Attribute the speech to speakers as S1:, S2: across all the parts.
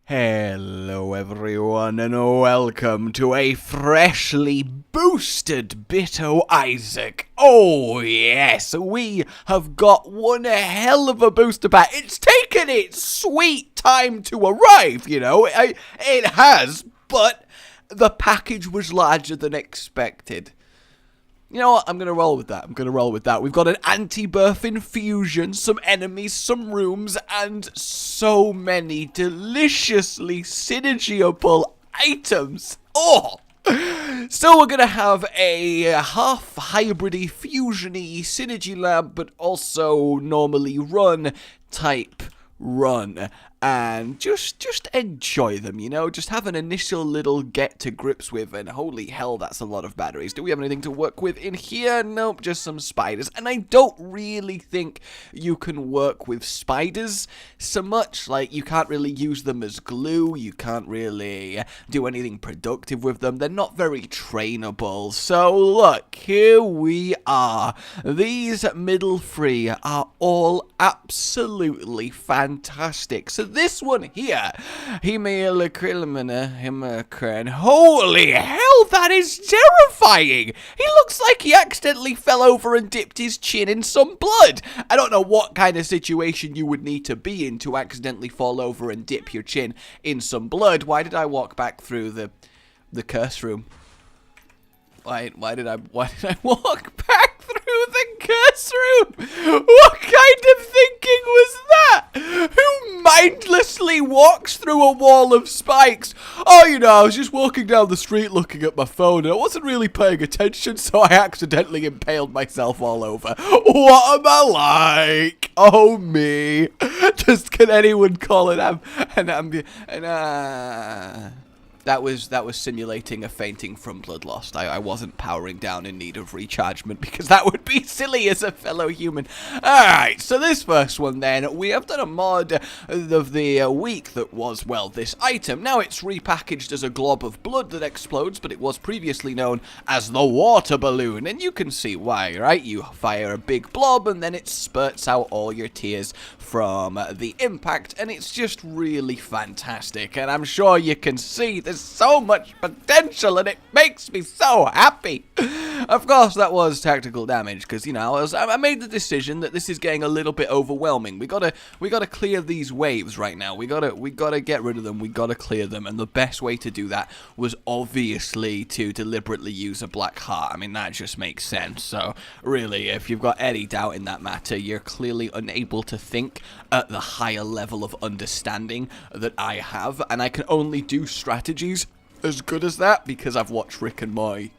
S1: Hello everyone and welcome to a freshly boosted Bitto Isaac. Oh yes, we have got one hell of a booster pack. It's taken its sweet time to arrive, you know. It has, but the package was larger than expected. You know what? I'm going to roll with that. We've got an anti-birth infusion, some enemies, some rooms, and so many deliciously synergyable items. Oh! So we're going to have a half hybridy, fusiony synergy lab, but also normally run type run. And just enjoy them, you know, just have an initial little get to grips with, and holy hell, that's a lot of batteries. Do we have anything to work with in here? Nope, just some spiders. And I don't really think you can work with spiders so much. Like, you can't really use them as glue, you can't really do anything productive with them. They're not very trainable. So look, here we are. These middle three are all absolutely fantastic. So this one here, holy hell, that is terrifying. He looks like he accidentally fell over and dipped his chin in some blood. I don't know what kind of situation you would need to be in to accidentally fall over and dip your chin in some blood. Why did I walk back through the curse room? Why did I walk back through the curse room? What kind of thinking was that? Who mindlessly walks through a wall of spikes? Oh, you know, I was just walking down the street looking at my phone and I wasn't really paying attention, so I accidentally impaled myself all over. What am I like? Oh, me. Just can anyone call it That was simulating a fainting from blood loss. I wasn't powering down in need of rechargement because that would be silly as a fellow human. Alright, so this first one then, we have done a mod of the week that was, well, this item. Now it's repackaged as a glob of blood that explodes, but it was previously known as the water balloon. And you can see why, right? You fire a big blob and then it spurts out all your tears from the impact, and it's just really fantastic. And I'm sure you can see there's so much potential and it makes me so happy. Of course, that was tactical damage because, you know, I made the decision that this is getting a little bit overwhelming. We gotta clear these waves right now. We gotta get rid of them. We gotta clear them, and the best way to do that was obviously to deliberately use a black heart. I mean, that just makes sense. So really, if you've got any doubt in that matter, you're clearly unable to think at the higher level of understanding that I have, and I can only do strategies as good as that because I've watched Rick and Morty.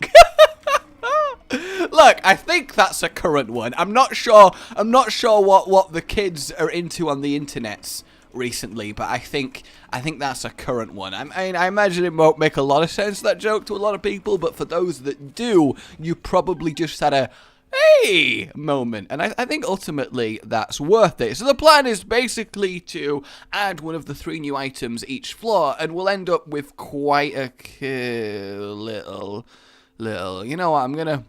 S1: Look, I think that's a current one. I'm not sure what the kids are into on the internet recently, but I think that's a current one. I imagine it won't make a lot of sense, that joke, to a lot of people, but for those that do, you probably just had a hey moment, and I think ultimately that's worth it. So the plan is basically to add one of the 3 new items each floor, and we'll end up with quite a little, you know what I'm gonna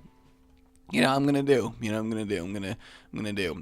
S1: do.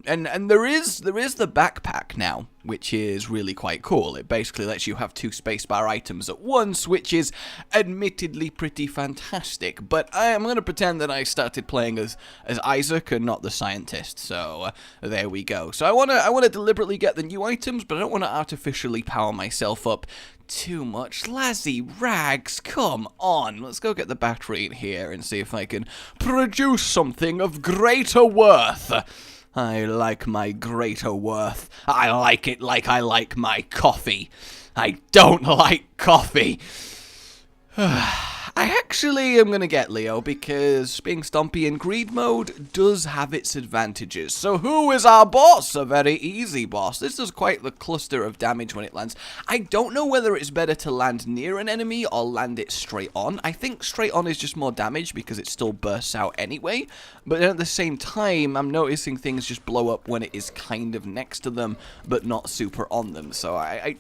S1: And there is the backpack now, which is really quite cool. It basically lets you have 2 spacebar items at once, which is admittedly pretty fantastic. But I'm going to pretend that I started playing as Isaac and not the scientist. So there we go. So I want to deliberately get the new items, but I don't want to artificially power myself up too much. Lazzy rags, come on. Let's go get the battery in here and see if I can produce something of greater worth. I like my greater worth. I like it like I like my coffee. I don't like coffee. I actually am going to get Leo because being Stompy in greed mode does have its advantages. So who is our boss? A very easy boss. This does quite the cluster of damage when it lands. I don't know whether it's better to land near an enemy or land it straight on. I think straight on is just more damage because it still bursts out anyway. But at the same time, I'm noticing things just blow up when it is kind of next to them, but not super on them. So I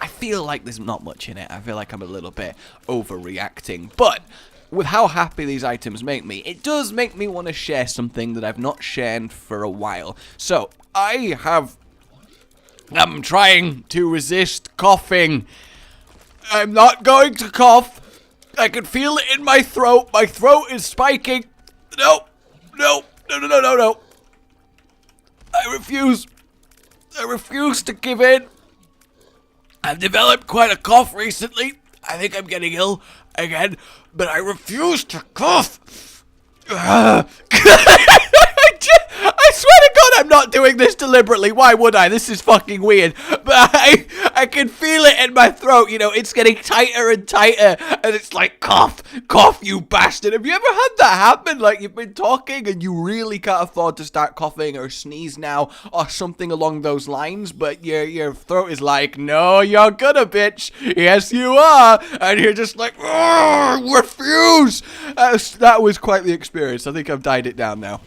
S1: feel like there's not much in it. I feel like I'm a little bit overreacting. But with how happy these items make me, it does make me want to share something that I've not shared for a while. So I'm trying to resist coughing. I'm not going to cough. I can feel it in my throat. My throat is spiking. No. No. No, no, no, no, no. I refuse. I refuse to give in. I've developed quite a cough recently. I think I'm getting ill again, but I refuse to cough. I swear to God, I'm not doing this deliberately. Why would I? This is fucking weird. But I can feel it in my throat. You know, it's getting tighter and tighter. And it's like, cough, cough, you bastard. Have you ever had that happen? Like, you've been talking and you really can't afford to start coughing or sneeze now or something along those lines. But your throat is like, no, you're gonna, bitch. Yes, you are. And you're just like, refuse. That was quite the experience. I think I've died it down now.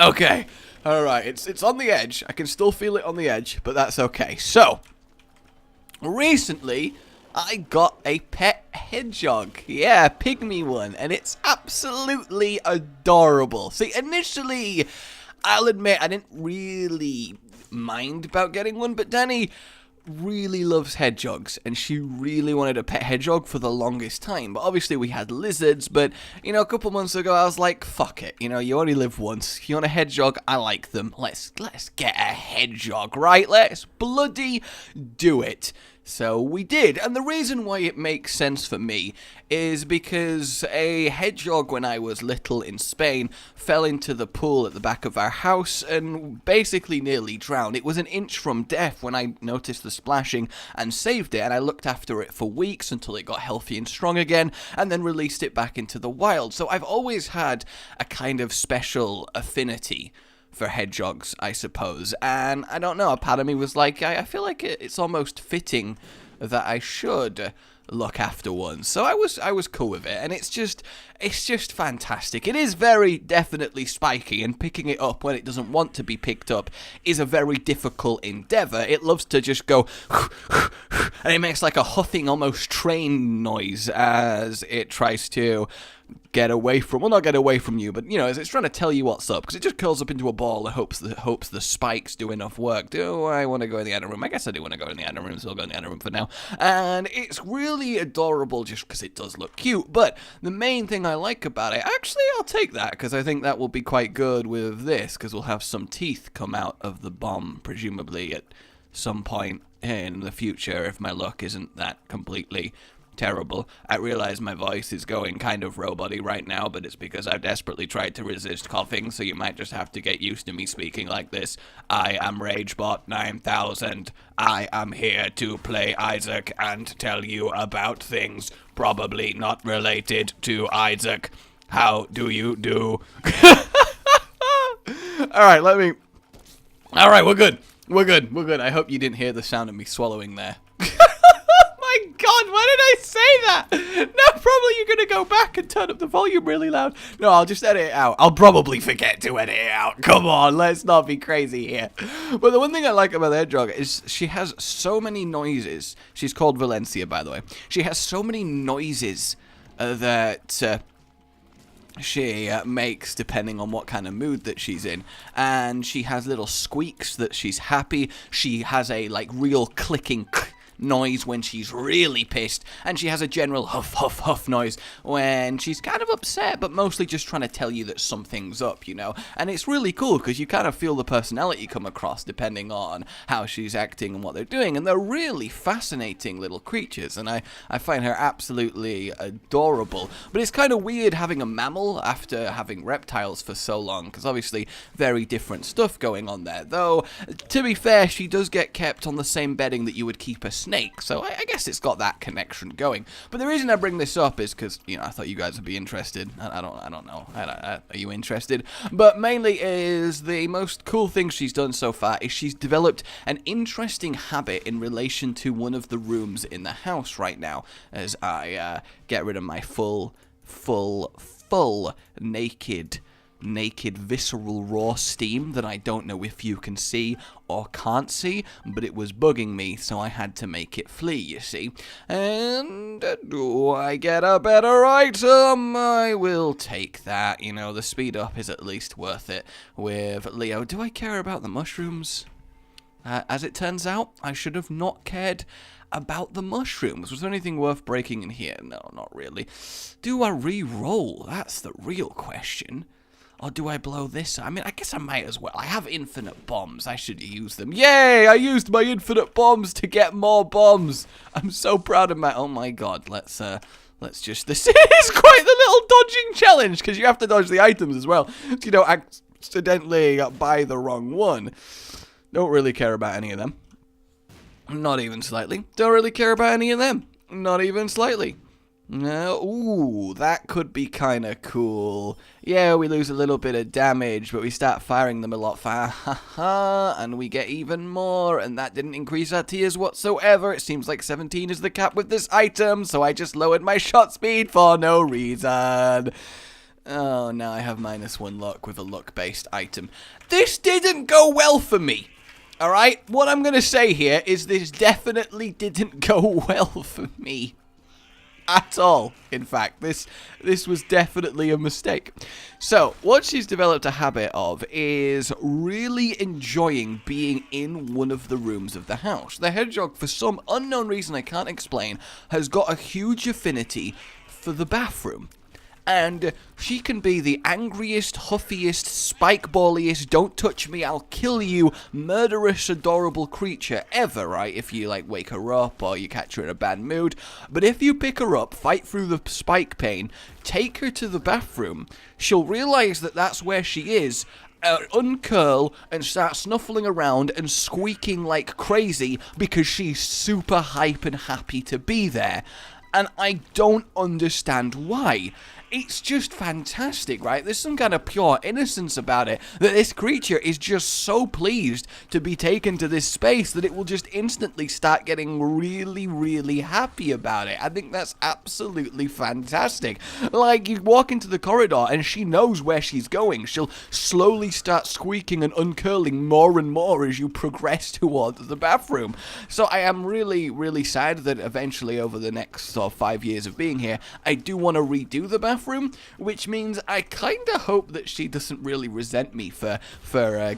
S1: Okay, alright, it's on the edge. I can still feel it on the edge, but that's okay. So, recently, I got a pet hedgehog. Yeah, a pygmy one, and it's absolutely adorable. See, initially, I'll admit, I didn't really mind about getting one, but Danny really loves hedgehogs, and she really wanted a pet hedgehog for the longest time. But obviously we had lizards, but you know, a couple months ago I was like, fuck it, you know, you only live once. You want a hedgehog? I like them. Let's get a hedgehog, right? Let's bloody do it. So we did, and the reason why it makes sense for me is because a hedgehog when I was little in Spain fell into the pool at the back of our house and basically nearly drowned. It was an inch from death when I noticed the splashing and saved it, and I looked after it for weeks until it got healthy and strong again, and then released it back into the wild. So I've always had a kind of special affinity for hedgehogs, I suppose, and I don't know, a part of me was like, I feel like it's almost fitting that I should look after one. So I was cool with it, and it's just fantastic. It is very definitely spiky, and picking it up when it doesn't want to be picked up is a very difficult endeavor. It loves to just go and it makes like a huffing, almost train noise as it tries to get away from, well, not get away from you, but you know, as it's trying to tell you what's up, because it just curls up into a ball and hopes the spikes do enough work. Do I want to go in the other room? I guess I do want to go in the other room, so I'll go in the other room for now. And it's really adorable just because it does look cute, but the main thing I like about it, actually I'll take that, because I think that will be quite good with this, because we'll have some teeth come out of the bomb, presumably at some point in the future, if my luck isn't that completely terrible. I realize my voice is going kind of robot-y right now, but it's because I've desperately tried to resist coughing, so you might just have to get used to me speaking like this. I am RageBot 9000. I am here to play Isaac and tell you about things probably not related to Isaac. How do you do? Alright, we're good. We're good. I hope you didn't hear the sound of me swallowing there. God, why did I say that? Now probably you're going to go back and turn up the volume really loud. No, I'll just edit it out. I'll probably forget to edit it out. Come on, let's not be crazy here. But the one thing I like about the hedgehog is she has so many noises. She's called Valencia, by the way. She has so many noises that she makes depending on what kind of mood that she's in, and she has little squeaks that she's happy. She has a like real clicking noise when she's really pissed, and she has a general huff huff huff noise when she's kind of upset, but mostly just trying to tell you that something's up, you know. And it's really cool because you kind of feel the personality come across depending on how she's acting and what they're doing, and they're really fascinating little creatures, and I find her absolutely adorable. But it's kind of weird having a mammal after having reptiles for so long, because obviously very different stuff going on there, though to be fair, she does get kept on the same bedding that you would keep a snake, so I guess it's got that connection going. But the reason I bring this up is because, you know, I thought you guys would be interested. I don't know. Are you interested? But mainly is the most cool thing she's done so far is she's developed an interesting habit in relation to one of the rooms in the house right now, as I get rid of my full naked visceral raw steam that I don't know if you can see or can't see, but it was bugging me, so I had to make it flee, you see. And do I get a better item? I will take that. You know, the speed up is at least worth it with Leo. Do I care about the mushrooms? As it turns out, I should have not cared about the mushrooms. Was there anything worth breaking in here? No, not really. Do I re-roll? That's the real question. Or do I blow this? I mean, I guess I might as well. I have infinite bombs. I should use them. Yay! I used my infinite bombs to get more bombs. I'm so proud of my... Oh my god. Let's just... This is quite the little dodging challenge, because you have to dodge the items as well. So you don't accidentally buy the wrong one. Don't really care about any of them. Not even slightly. Don't really care about any of them. Not even slightly. No, ooh, that could be kind of cool. Yeah, we lose a little bit of damage, but we start firing them a lot faster, and we get even more, and that didn't increase our tiers whatsoever. It seems like 17 is the cap with this item, so I just lowered my shot speed for no reason. Oh, now I have -1 luck with a luck-based item. This didn't go well for me. Alright, what I'm going to say here is this definitely didn't go well for me. At all, in fact. This was definitely a mistake. So, what she's developed a habit of is really enjoying being in one of the rooms of the house. The hedgehog, for some unknown reason I can't explain, has got a huge affinity for the bathroom. And she can be the angriest, huffiest, spikeballiest, don't touch me, I'll kill you, murderous, adorable creature ever, right? If you, like, wake her up or you catch her in a bad mood. But if you pick her up, fight through the spike pain, take her to the bathroom, she'll realize that that's where she is, uncurl and start snuffling around and squeaking like crazy because she's super hype and happy to be there. And I don't understand why. It's just fantastic, right? There's some kind of pure innocence about it, that this creature is just so pleased to be taken to this space that it will just instantly start getting really, really happy about it. I think that's absolutely fantastic. Like, you walk into the corridor and she knows where she's going. She'll slowly start squeaking and uncurling more and more as you progress towards the bathroom. So I am really, really sad that eventually over the next 5 years of being here, I do want to redo the bathroom, which means I kind of hope that she doesn't really resent me for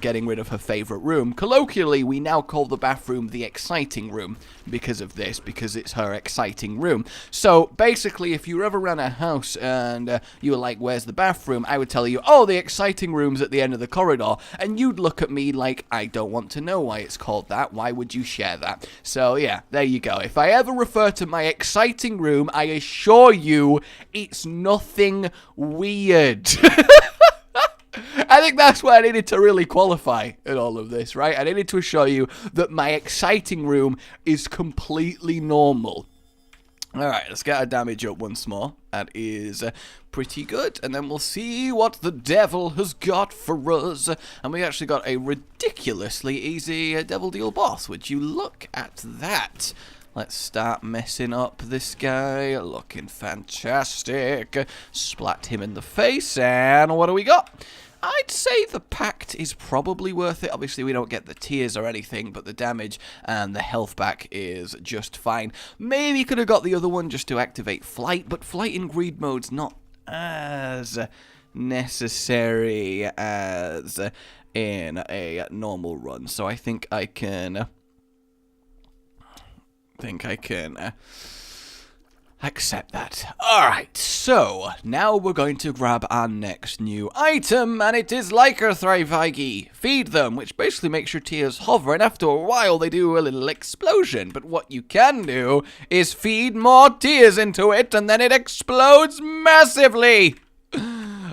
S1: getting rid of her favorite room. Colloquially, we now call the bathroom the exciting room because of this, because it's her exciting room. So basically, if you were ever around a house and you were like, where's the bathroom? I would tell you, oh, the exciting room's at the end of the corridor, and you'd look at me like, I don't want to know why it's called that. Why would you share that? So yeah, there you go. If I ever refer to my exciting room, I assure you it's nothing weird. I think that's what I needed to really qualify in all of this, right? I needed to assure you that my exciting room is completely normal. Alright, let's get our damage up once more. That is pretty good. And then we'll see what the devil has got for us. And we actually got a ridiculously easy devil deal boss. Would you look at that? Let's start messing up this guy. Looking fantastic. Splat him in the face. And what do we got? I'd say the pact is probably worth it. Obviously, we don't get the tears or anything, but the damage and the health back is just fine. Maybe could have got the other one just to activate flight, but flight in greed mode's not as necessary as in a normal run. So I think I can accept that. Alright, so now we're going to grab our next new item, and it is Lycanthropy. Feed them, which basically makes your tears hover, and after a while they do a little explosion. But what you can do is feed more tears into it, and then it explodes massively.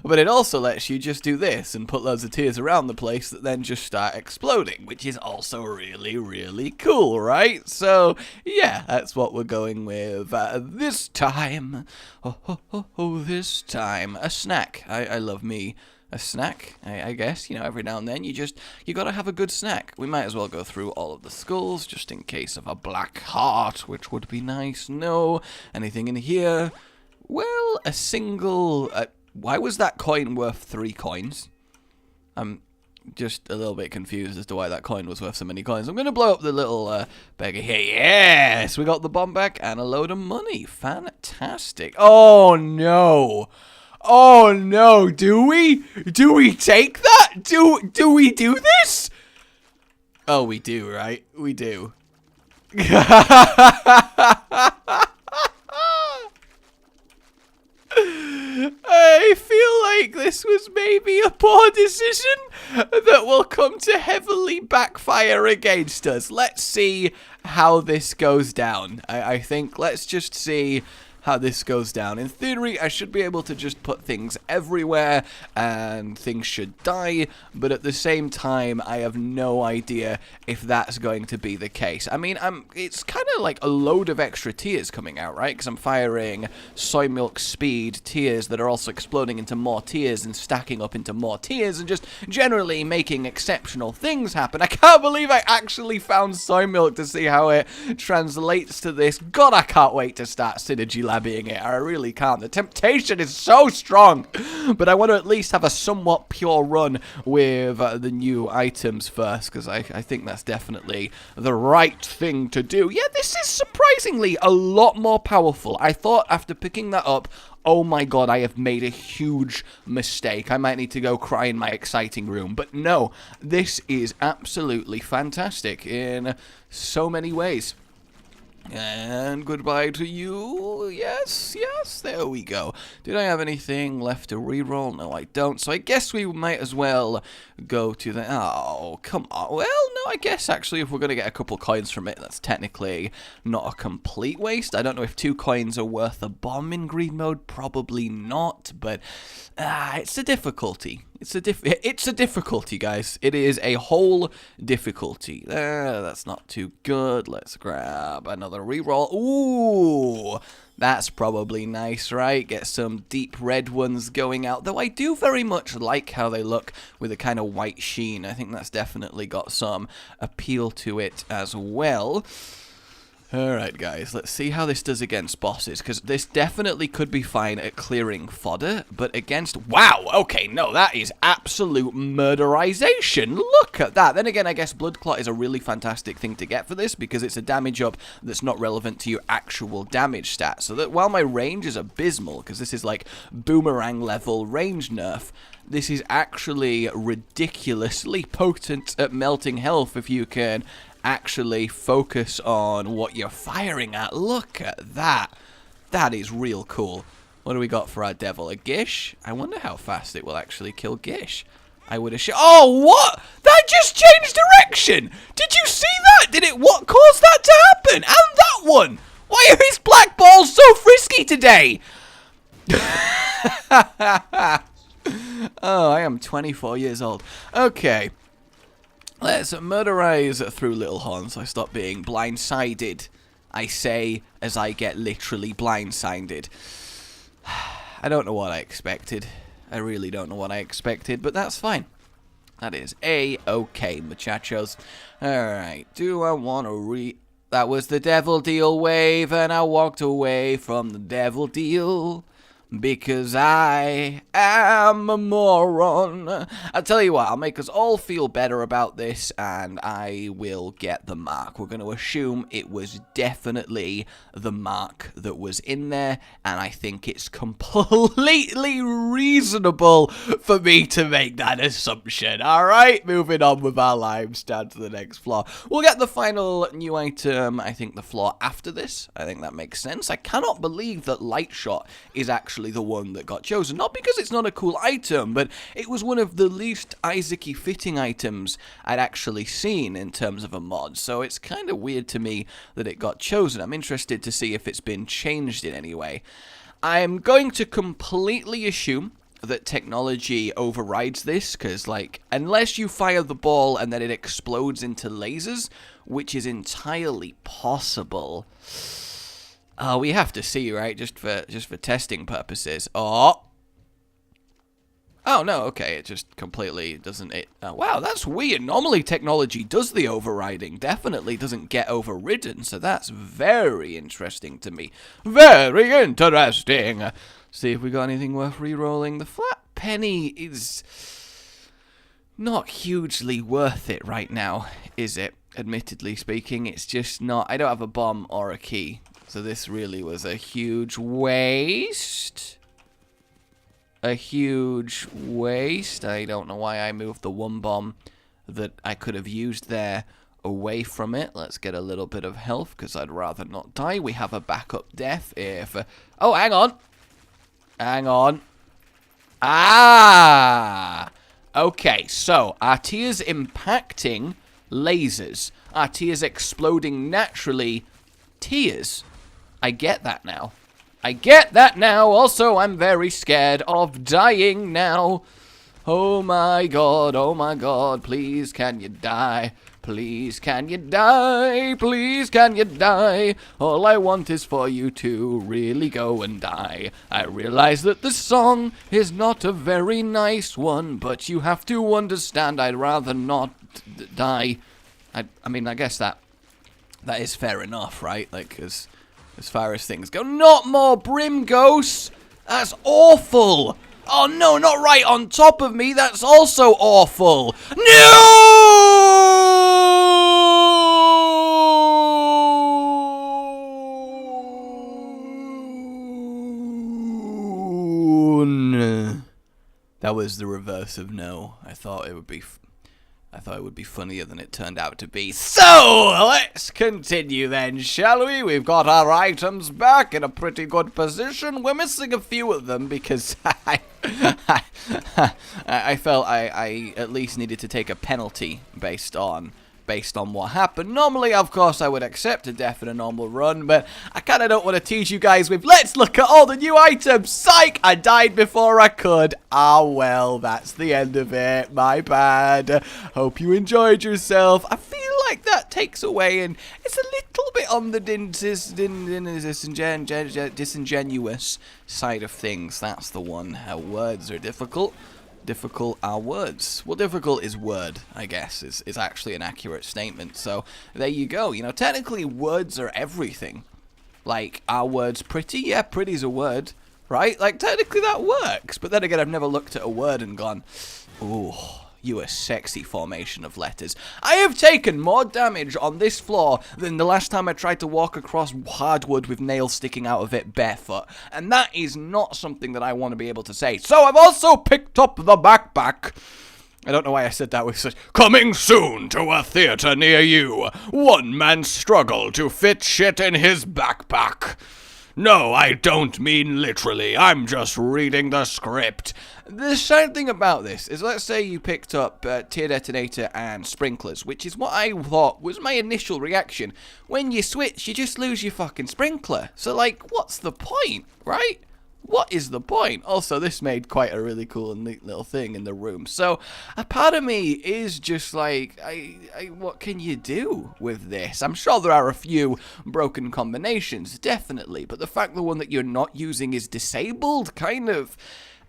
S1: But it also lets you just do this and put loads of tears around the place that then just start exploding, which is also really, really cool, right? So, yeah, that's what we're going with this time. This time. A snack. I love me a snack, I guess. You know, every now and then you gotta have a good snack. We might as well go through all of the skulls just in case of a black heart, which would be nice. No. Anything in here? Well, a single... why was that coin worth 3 coins? I'm just a little bit confused as to why that coin was worth so many coins. I'm going to blow up the little beggar here. Yes! We got the bomb back and a load of money. Fantastic. Oh, no. Oh, no. Do we? Do we take that? Do we do this? Oh, we do, right? We do. I feel like this was maybe a poor decision that will come to heavily backfire against us. Let's see how this goes down. I think let's just see how this goes down. In theory, I should be able to just put things everywhere and things should die, but at the same time, I have no idea if that's going to be the case. I mean, it's kind of like a load of extra tears coming out, right? Because I'm firing soy milk speed tears that are also exploding into more tears and stacking up into more tears and just generally making exceptional things happen. I can't believe I actually found soy milk to see how it translates to this. God, I can't wait to start Synergy Labbying it. I really can't. The temptation is so strong. But I want to at least have a somewhat pure run with the new items first, because I think that's definitely the right thing to do. Yeah, this is surprisingly a lot more powerful. I thought after picking that up, oh my god, I have made a huge mistake. I might need to go cry in my exciting room. But no, this is absolutely fantastic in so many ways. And goodbye to you. Yes, yes, there we go. Did I have anything left to reroll? No, I don't. So I guess we might as well go to the... Oh, come on. Well, no, I guess actually if we're going to get a couple coins from it, that's technically not a complete waste. I don't know if 2 coins are worth a bomb in green mode. Probably not, but it's a difficulty. It's a difficulty, guys. It is a whole difficulty. That's not too good. Let's grab another reroll. Ooh, that's probably nice, right? Get some deep red ones going out. Though I do very much like how they look with a kind of white sheen. I think that's definitely got some appeal to it as well. Alright guys, let's see how this does against bosses, because this definitely could be fine at clearing fodder, but against... Wow, okay, no, that is absolute murderization. Look at that. Then again, I guess Blood Clot is a really fantastic thing to get for this, because it's a damage up that's not relevant to your actual damage stat. So that while my range is abysmal, because this is like boomerang level range nerf, this is actually ridiculously potent at melting health if you can actually focus on what you're firing at. Look at that. That is real cool. What do we got for our devil? A Gish? I wonder how fast it will actually kill Gish. I would have... Oh, what? That just changed direction. Did you see that? Did it... What caused that to happen? And that one. Why are his black balls so frisky today? Oh, I am 24 years old. Okay. Let's murderize through Little Horn so I stop being blindsided. I say as I get literally blindsided. I don't know what I expected. I really don't know what I expected, but that's fine. That is A-okay, muchachos. Alright, do I want to That was the devil deal wave, and I walked away from the devil deal. Because I am a moron. I'll tell you what, I'll make us all feel better about this, and I will get the mark. We're going to assume it was definitely the mark that was in there, and I think it's completely reasonable for me to make that assumption. Alright, moving on with our lives, down to the next floor. We'll get the final new item, I think the floor after this. I think that makes sense. I cannot believe that Light Shot is actually the one that got chosen. Not because it's not a cool item, but it was one of the least Isaac-y fitting items I'd actually seen in terms of a mod, so it's kind of weird to me that it got chosen. I'm interested to see if it's been changed in any way. I'm going to completely assume that technology overrides this, because, like, unless you fire the ball and then it explodes into lasers, which is entirely possible... Oh, we have to see, right? Just for testing purposes. Oh no, okay, it just completely doesn't... wow, that's weird. Normally technology does the overriding. Definitely doesn't get overridden, so that's very interesting to me. Very interesting. See if we got anything worth re-rolling. The flat penny is not hugely worth it right now, is it? Admittedly speaking, it's just not... I don't have a bomb or a key. So this really was a huge waste. A huge waste. I don't know why I moved the one bomb that I could have used there away from it. Let's get a little bit of health, because I'd rather not die. We have a backup death if... oh, hang on. Hang on. Ah! Okay, so our tears impacting lasers. Our tears exploding naturally. Tears. I get that now. I get that now. Also, I'm very scared of dying now. Oh my god, please can you die? Please can you die? Please can you die? All I want is for you to really go and die. I realize that the song is not a very nice one, but you have to understand I'd rather not die. I mean, I guess that is fair enough, right? Like, as far as things go. Not more brim ghosts! That's awful! Oh no, not right on top of me, that's also awful! No! That was the reverse of no. I thought it would be funnier than it turned out to be. So, let's continue then, shall we? We've got our items back in a pretty good position. We're missing a few of them because I felt I at least needed to take a penalty based on what happened. Normally, of course, I would accept a death in a normal run, but I kind of don't want to tease you guys with, let's look at all the new items. Psych! I died before I could. Ah, well, that's the end of it. My bad. Hope you enjoyed yourself. I feel like that takes away, and it's a little bit on the disingenuous side of things. That's the one. How words are difficult. Difficult are words. Well, difficult is word, I guess, is actually an accurate statement. So, there you go. You know, technically, words are everything. Like, are words pretty? Yeah, pretty's a word, right? Like, technically that works. But then again, I've never looked at a word and gone, ooh, you a sexy formation of letters. I have taken more damage on this floor than the last time I tried to walk across hardwood with nails sticking out of it barefoot. And that is not something that I want to be able to say. So I've also picked up the backpack. I don't know why I said that with such... Coming soon to a theater near you. One man struggled to fit shit in his backpack. No, I don't mean literally. I'm just reading the script. The sad thing about this is, let's say you picked up tear detonator and sprinklers, which is what I thought was my initial reaction. When you switch, you just lose your fucking sprinkler. So, like, what's the point, right? What is the point? Also, this made quite a really cool and neat little thing in the room. So, a part of me is just like, what can you do with this? I'm sure there are a few broken combinations, definitely. But the fact the one that you're not using is disabled, kind of...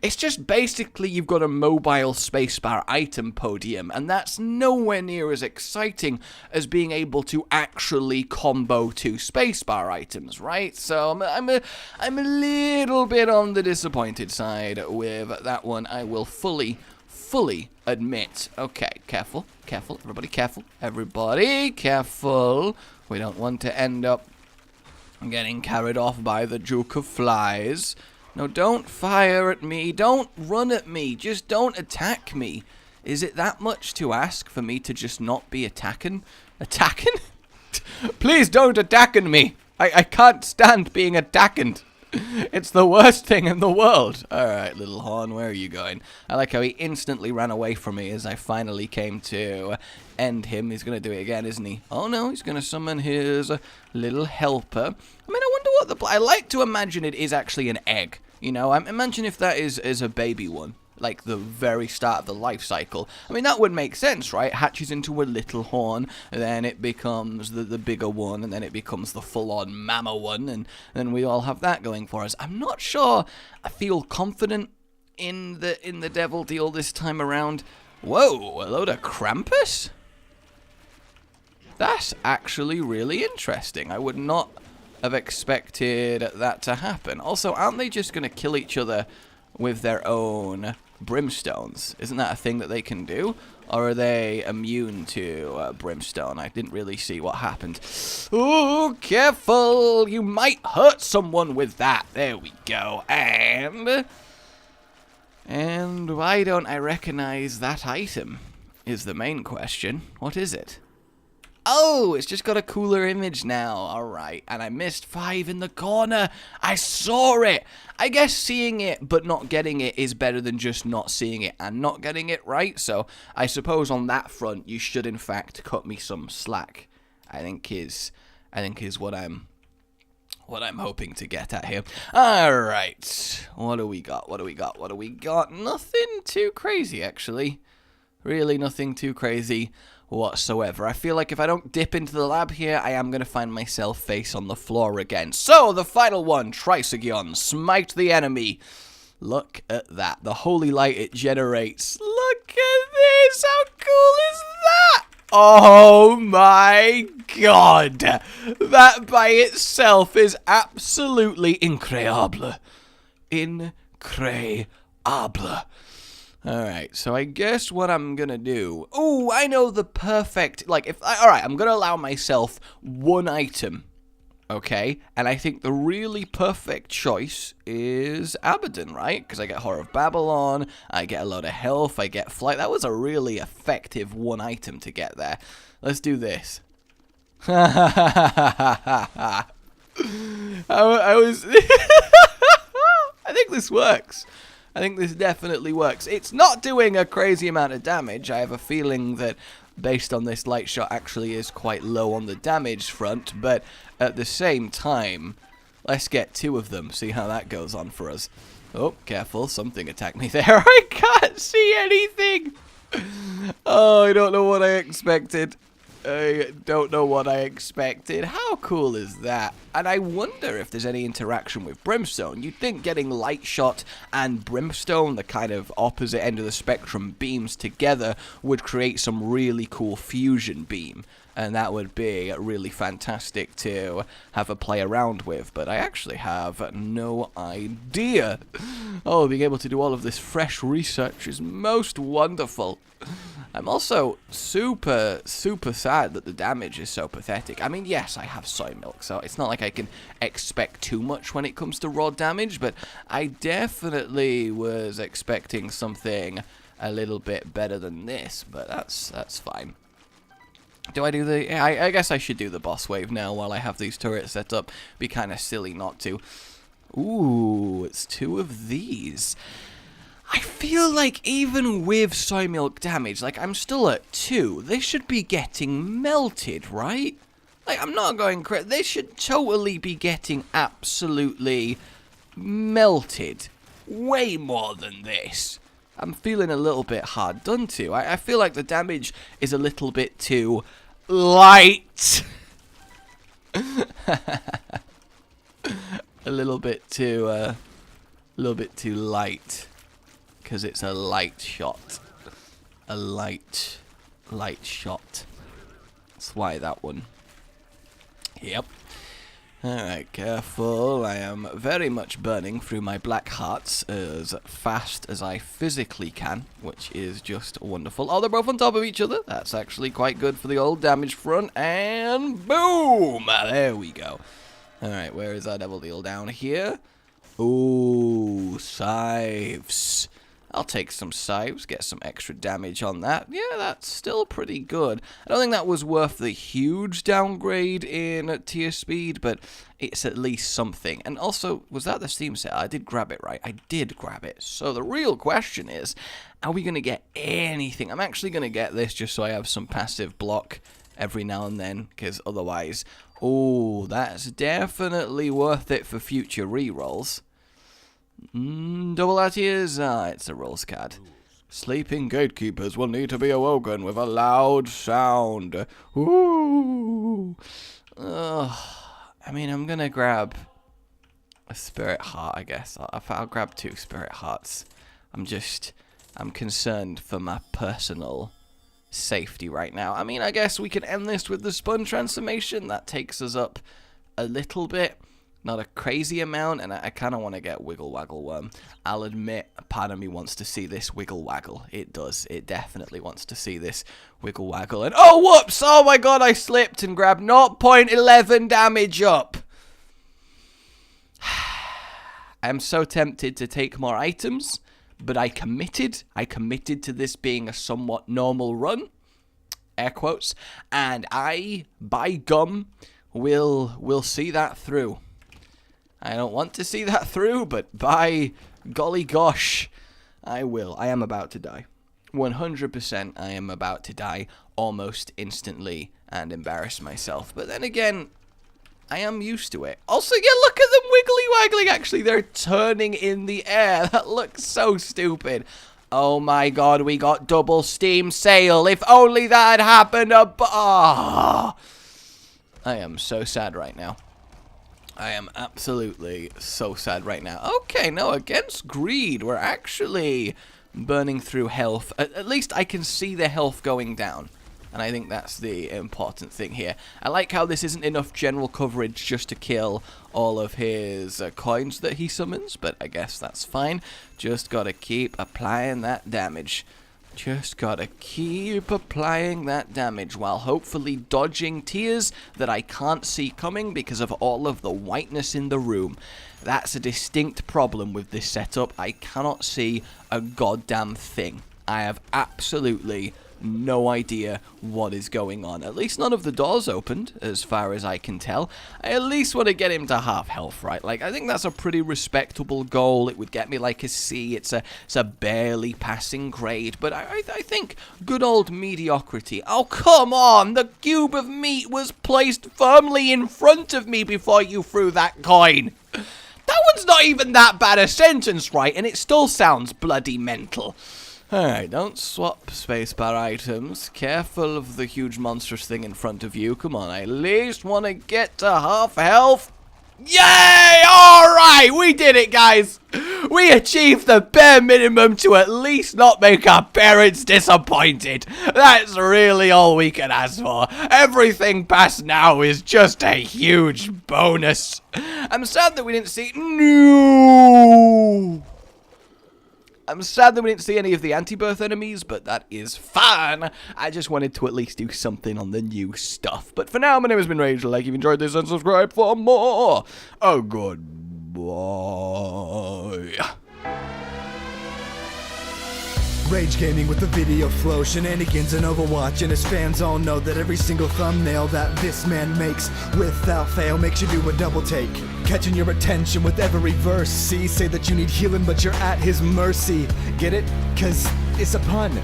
S1: It's just basically you've got a mobile spacebar item podium, and that's nowhere near as exciting as being able to actually combo two spacebar items, right? So I'm a little bit on the disappointed side with that one. I will fully admit. Okay, careful, everybody careful. We don't want to end up getting carried off by the Duke of Flies. No, don't fire at me. Don't run at me. Just don't attack me. Is it that much to ask for me to just not be attacking? Attacking? Please don't attack me. I can't stand being attacked. It's the worst thing in the world. Alright, little horn, where are you going? I like how he instantly ran away from me as I finally came to end him. He's going to do it again, isn't he? Oh no, he's going to summon his little helper. I mean, I wonder what I like to imagine it is actually an egg. You know, imagine if that is a baby one. Like the very start of the life cycle. I mean, that would make sense, right? Hatches into a little horn, and then it becomes the bigger one, and then it becomes the full-on mama one, and then we all have that going for us. I'm not sure I feel confident in the devil deal this time around. Whoa, a load of Krampus? That's actually really interesting. I would not have expected that to happen. Also, aren't they just going to kill each other with their own brimstones? Isn't that a thing that they can do? Or are they immune to brimstone? I didn't really see what happened. Ooh, careful! You might hurt someone with that. There we go. And why don't I recognize that item is the main question. What is it? Oh, it's just got a cooler image now. All right. And I missed 5 in the corner. I saw it. I guess seeing it but not getting it is better than just not seeing it and not getting it, right? So I suppose on that front, you should in fact cut me some slack. I think is what I'm hoping to get at here. All right. What do we got? Nothing too crazy, actually. Really nothing too crazy whatsoever. I feel like if I don't dip into the lab here, I am going to find myself face on the floor again. So, the final one, Trisagion, smite the enemy. Look at that. The holy light it generates. Look at this. How cool is that? Oh my god. That by itself is absolutely incredible. Incredible. Alright, so I guess what I'm gonna do... Oh, I know the perfect... Like, alright, I'm gonna allow myself 1 item. Okay? And I think the really perfect choice is Abaddon, right? Because I get Horror of Babylon, I get a lot of health, I get flight. That was a really effective 1 item to get there. Let's do this. I think this works. I think this definitely works. It's not doing a crazy amount of damage. I have a feeling that based on this light shot actually is quite low on the damage front, but at the same time, let's get 2 of them, see how that goes on for us. Oh, careful, something attacked me there. I can't see anything. Oh, I don't know what I expected. How cool is that? And I wonder if there's any interaction with Brimstone. You'd think getting Light Shot and Brimstone, the kind of opposite end of the spectrum beams together, would create some really cool fusion beam. And that would be really fantastic to have a play around with. But I actually have no idea. Oh, being able to do all of this fresh research is most wonderful. I'm also super sad that the damage is so pathetic. I mean, yes, I have soy milk, so it's not like I can expect too much when it comes to raw damage, but I definitely was expecting something a little bit better than this, but that's fine. Do I do the... Yeah, I guess I should do the boss wave now while I have these turrets set up. Be kind of silly not to. Ooh, it's 2 of these. I feel like even with soy milk damage, like I'm still at 2. This should be getting melted, right? Like, I'm not going crazy. They should totally be getting absolutely melted. Way more than this. I'm feeling a little bit hard done to. I feel like the damage is a little bit too light. a little bit too light. Because it's a light shot. A light shot. That's why that one. Yep. Alright, careful. I am very much burning through my black hearts as fast as I physically can, which is just wonderful. Oh, they're both on top of each other. That's actually quite good for the old damage front. And boom! There we go. Alright, where is our devil deal? Down here. Ooh, scythes. I'll take some scythes, get some extra damage on that. Yeah, that's still pretty good. I don't think that was worth the huge downgrade in tier speed, but it's at least something. And also, was that the Steam set? I did grab it, right? I did grab it. So the real question is, are we going to get anything? I'm actually going to get this just so I have some passive block every now and then, because otherwise, oh, that's definitely worth it for future rerolls. Double at ears. It's a rules card. Sleeping gatekeepers will need to be awoken with a loud sound. Ooh. I mean, I'm gonna grab a spirit heart, I guess. I'll grab 2 spirit hearts. I'm concerned for my personal safety right now. I mean, I guess we can end this with the sponge transformation. That takes us up a little bit. Not a crazy amount, and I kind of want to get Wiggle Waggle Worm. I'll admit, a part of me wants to see this Wiggle Waggle. It does. It definitely wants to see this Wiggle Waggle. And oh, whoops! Oh my god, I slipped and grabbed 0.11 damage up. I'm so tempted to take more items, but I committed. I committed to this being a somewhat normal run. air quotes, and I, by gum, will see that through. I don't want to see that through, but by golly gosh, I will. I am about to die. 100% I am about to die almost instantly and embarrass myself. But then again, I am used to it. Also, yeah, look at them wiggly waggling. Actually, they're turning in the air. That looks so stupid. Oh my god, we got double steam sail. If only that had happened. I am so sad right now. I am absolutely so sad right now. Okay, no, against greed, we're actually burning through health. At least I can see the health going down. And I think that's the important thing here. I like how this isn't enough general coverage just to kill all of his coins that he summons, but I guess that's fine. Just gotta keep applying that damage. Just gotta keep applying that damage while hopefully dodging tears that I can't see coming because of all of the whiteness in the room. That's a distinct problem with this setup. I cannot see a goddamn thing. I have absolutely no idea what is going on. At least none of the doors opened, as far as I can tell. I at least want to get him to half health, right? Like, I think that's a pretty respectable goal. It would get me like a C. It's a barely passing grade, but I think good old mediocrity. Oh, come on! The cube of meat was placed firmly in front of me before you threw that coin. That one's not even that bad a sentence, right? And it still sounds bloody mental. Alright, don't swap spacebar items. Careful of the huge monstrous thing in front of you. Come on, I at least want to get to half health. Yay! Alright, we did it, guys. We achieved the bare minimum to at least not make our parents disappointed. That's really all we can ask for. Everything past now is just a huge bonus. I'm sad that we didn't see... No! I'm sad that we didn't see any of the anti-birth enemies, but that is fine. I just wanted to at least do something on the new stuff. But for now, my name has been Rage. Like if you enjoyed this and subscribe for more. Oh, goodbye.
S2: Rage Gaming with the video flow, shenanigans and Overwatch, and his fans all know that every single thumbnail that this man makes without fail makes you do a double take, catching your attention with every verse. See, say that you need healing but you're at his mercy. Get it? Cause it's a pun.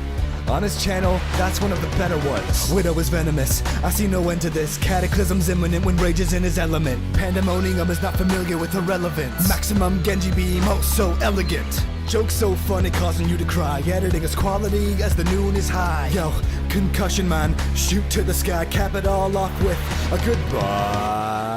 S2: On his channel, that's one of the better ones. Widow is venomous, I see no end to this. Cataclysm's imminent when Rage is in his element. Pandemonium is not familiar with irrelevance. Maximum Genji beam, oh so elegant. Jokes so funny causing you to cry. Editing is quality as the noon is high. Yo, concussion man, shoot to the sky. Cap it all off with a goodbye.